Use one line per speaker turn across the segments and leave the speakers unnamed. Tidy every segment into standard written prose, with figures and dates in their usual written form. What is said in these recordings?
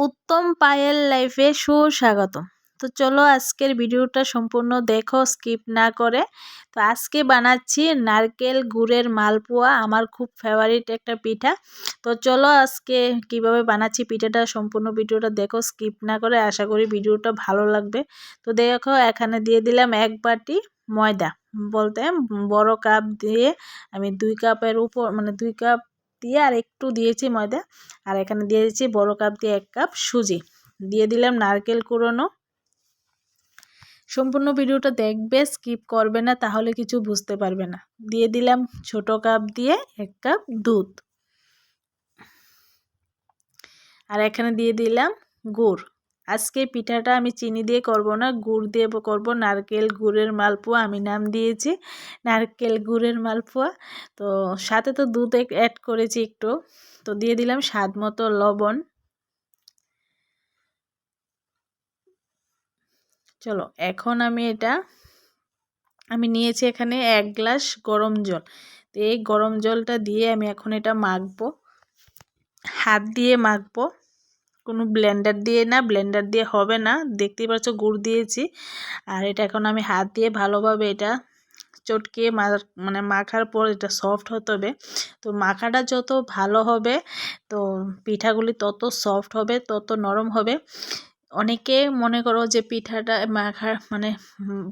উত্তম পায়েল লাইফে সুস্বাগতম। তো চলো আজকের ভিডিওটা সম্পূর্ণ দেখো স্কিপ না করে। তো আজকে বানাচ্ছি নারকেল গুড়ের মালপোয়া, আমার খুব ফেভারিট একটা পিঠা। তো চলো আজকে কিভাবে বানাচ্ছি পিঠাটা সম্পূর্ণ ভিডিওটা দেখো স্কিপ না করে, আশা করি ভিডিওটা ভালো লাগবে। তো দেখো এখানে দিয়ে দিলাম 1 বাটি ময়দা, বলতে বড় কাপ দিয়ে আমি 2 কাপের উপর মানে 2 কাপ দিয়ে আর একটু দিয়েছি ময়দা। আর এখানে দিয়ে দিচ্ছি বড় কাপ দিয়ে 1 কাপ সুজি, দিয়ে দিলাম নারকেল কুড়ানো। সম্পূর্ণ ভিডিওটা দেখবে, স্কিপ করবে না, তাহলে কিছু বুঝতে পারবে না। দিয়ে দিলাম ছোট কাপ দিয়ে 1 কাপ দুধ, আর এখানে দিয়ে দিলাম গুড়। আজকে পিঠাটা আমি চিনি দিয়ে করব না, গুড় দিয়ে করব। নারকেল গুড়ের মালপোয়া আমি নাম দিয়েছি নারকেল গুড়ের মালপোয়া। তো সাথে তো দুধ অ্যাড করেছি একটু। তো দিয়ে দিলাম স্বাদ মতো লবণ। চলো এখন আমি নিয়েছি এখানে 1 গ্লাস গরম জল। তো এই গরম জলটা দিয়ে আমি এখন এটা মাখবো, হাত দিয়ে মাখবো, কোনো ব্লেন্ডার দিয়ে না, ব্লেন্ডার দিয়ে হবে না। দেখতেই পাচ্ছ গুড় দিয়েছি, আর এটা এখন আমি হাত দিয়ে ভালোভাবে এটা চটকে মানে মাখার পর এটা সফট হতে হবে। তো মাখাটা যত ভালো হবে তো পিঠাগুলি তত সফট হবে, তত নরম হবে। অনেকে মনে করো যে পিঠাটা মাখার মানে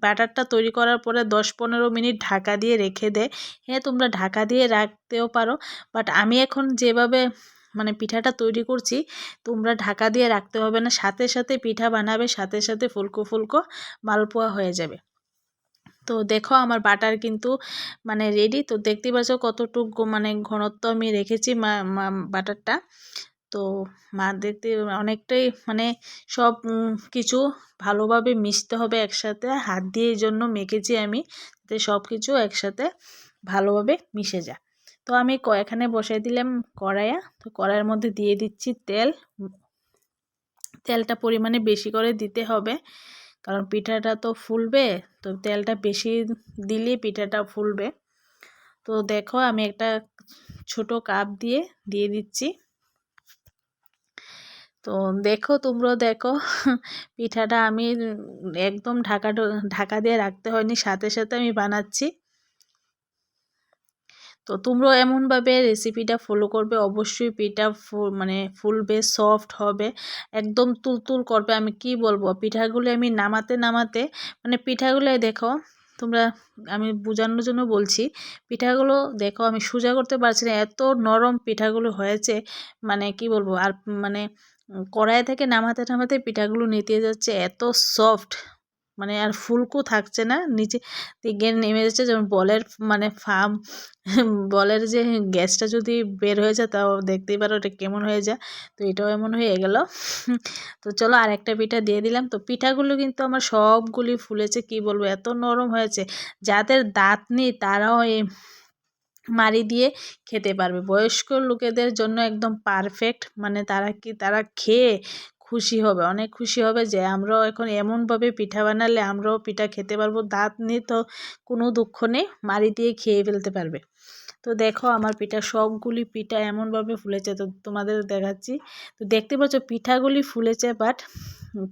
ব্যাটারটা তৈরি করার পরে 10-15 মিনিট ঢাকা দিয়ে রেখে দেয়। হ্যাঁ, তোমরা ঢাকা দিয়ে রাখতেও পারো, বাট আমি এখন যেভাবে মানে পিঠাটা তৈরি করছি, তোমরা ঢাকা দিয়ে রাখতে হবে না, সাথে সাথে পিঠা বানাবে, সাথে সাথে ফুলকো ফুলকো মালপোয়া হয়ে যাবে। তো দেখো আমার বাটার কিন্তু মানে রেডি। তো দেখতে পাচ্ছ কতটুকু মানে ঘনত্ব আমি রেখেছি বাটারটা। তো দেখতে অনেকটাই মানে সব কিছু ভালোভাবে মিশতে হবে একসাথে, হাত দিয়ে এই জন্য মেখেছি আমি, যাতে সব কিছু একসাথে ভালোভাবে মিশে যায়। তো আমি এখানে বসাই দিলাম কড়াইয়া। তো কড়াইয়ের মধ্যে দিয়ে দিচ্ছি তেল। তেলটা পরিমাণে বেশি করে দিতে হবে, কারণ পিঠাটা তো ফুলবে। তো তেলটা বেশি দিলে পিঠাটা ফুলবে। তো দেখো আমি একটা ছোট কাপ দিয়ে দিচ্ছি। তো দেখো তোমরাও দেখো পিঠাটা আমি একদম ঢাকা দিয়ে রাখতে হয়নি, সাথে সাথে আমি বানাচ্ছি। তো তোমরাও এমনভাবে রেসিপিটা ফলো করবে, অবশ্যই পিঠা মানে ফুলবে, সফট হবে, একদম তুলতুল করবে। আমি কি বলবো, পিঠাগুলো আমি নামাতে মানে পিঠাগুলো দেখো তোমরা, আমি বোঝানোর জন্য বলছি, পিঠাগুলো দেখো আমি সোজা করতে পারছি না, এত নরম পিঠাগুলো হয়েছে, মানে কি বলবো। আর মানে কড়াই থেকে নামাতে পিঠাগুলো নিতে যাচ্ছে, এত সফট, মানে আর ফুলকো থাকছে না, নিচে দিকে নেমে যাচ্ছে যেমন বলের মানে ফার্ম বলের যে গ্যাসটা যদি বের হয়ে যায়, তাও দেখতেই পারো এটা কেমন হয়ে যায়। তো এটাও এমন হয়ে গেল। তো চলো আর একটা পিঠা দিয়ে দিলাম। তো পিঠাগুলো কিন্তু আমার সবগুলি ফুলেছে, কি বলবো এত নরম হয়েছে। যাদের দাঁত নেই তারাও এই মাড়ি দিয়ে খেতে পারবে, বয়স্ক লোকেদের জন্য একদম পারফেক্ট। মানে তারা খেয়ে খুশি হবে, অনেক খুশি হবে যে আমরাও এখন এমনভাবে পিঠা বানালে আমরাও পিঠা খেতে পারবো। দাঁত নেই তো কোনো দুঃখ নেই, মাড়ি দিয়ে খেয়ে ফেলতে পারবে। তো দেখো আমার সবগুলি পিঠা এমনভাবে ফুলেছে, তো তোমাদের দেখাচ্ছি। তো দেখতে পাচ্ছ পিঠাগুলি ফুলেছে, বাট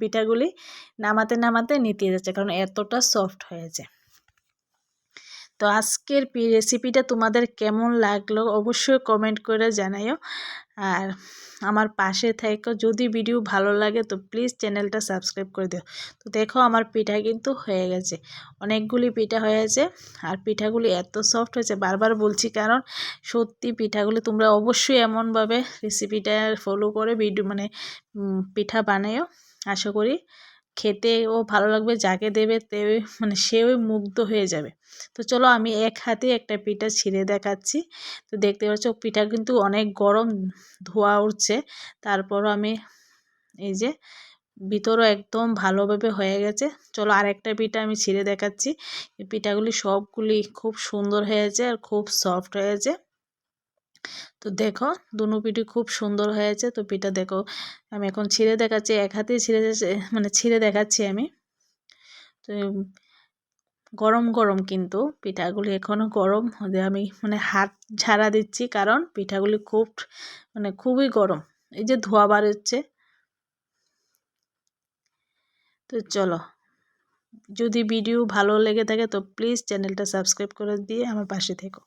পিঠাগুলি নামাতে নিতে যাচ্ছে, কারণ এতটা সফট হয়েছে। তো আজকের রেসিপিটা তোমাদের কেমন লাগলো অবশ্যই কমেন্ট করে জানাইও, আর আমার পাশে থেকো। যদি ভিডিও ভালো লাগে তো প্লিজ চ্যানেলটা সাবস্ক্রাইব করে দিও। তো দেখো আমার পিঠা কিন্তু হয়ে গেছে, অনেকগুলি পিঠা হয়েছে, আর পিঠাগুলি এত সফট হয়েছে, বারবার বলছি, কারণ সত্যি পিঠাগুলি তোমরা অবশ্যই এমনভাবে রেসিপিটা ফলো করে ভিডিও মানে পিঠা বানাইও। আশা করি খেতেও ভালো লাগবে, যাকে দেবে মানে সেও মুগ্ধ হয়ে যাবে। তো চলো আমি এক হাতে একটা পিঠা ছিঁড়ে দেখাচ্ছি। তো দেখতে পাচ্ছ পিঠা কিন্তু অনেক গরম, ধোঁয়া উঠছে, তারপরও আমি এই যে ভিতরও একদম ভালোভাবে হয়ে গেছে। চলো আরেকটা পিঠা আমি ছিঁড়ে দেখাচ্ছি। এই পিঠাগুলি সবগুলি খুব সুন্দর হয়েছে আর খুব সফট হয়েছে। তো দেখো দুনো পিঠে খুব সুন্দর হয়েছে। তো পিঠা দেখো আমি এখন ছিঁড়ে দেখাচ্ছি, এক হাতেই মানে ছিঁড়ে দেখাচ্ছি আমি। তো গরম গরম কিন্তু পিঠাগুলি এখনও গরম, আমি মানে হাত ঝাড়া দিচ্ছি, কারণ পিঠাগুলি খুবই গরম। এই যে ধোঁয়া বার হচ্ছে, তো চলো, যদি ভিডিও ভালো লেগে থাকে তো প্লিজ চ্যানেলটা সাবস্ক্রাইব করে দিয়ে আমার পাশে থেকো।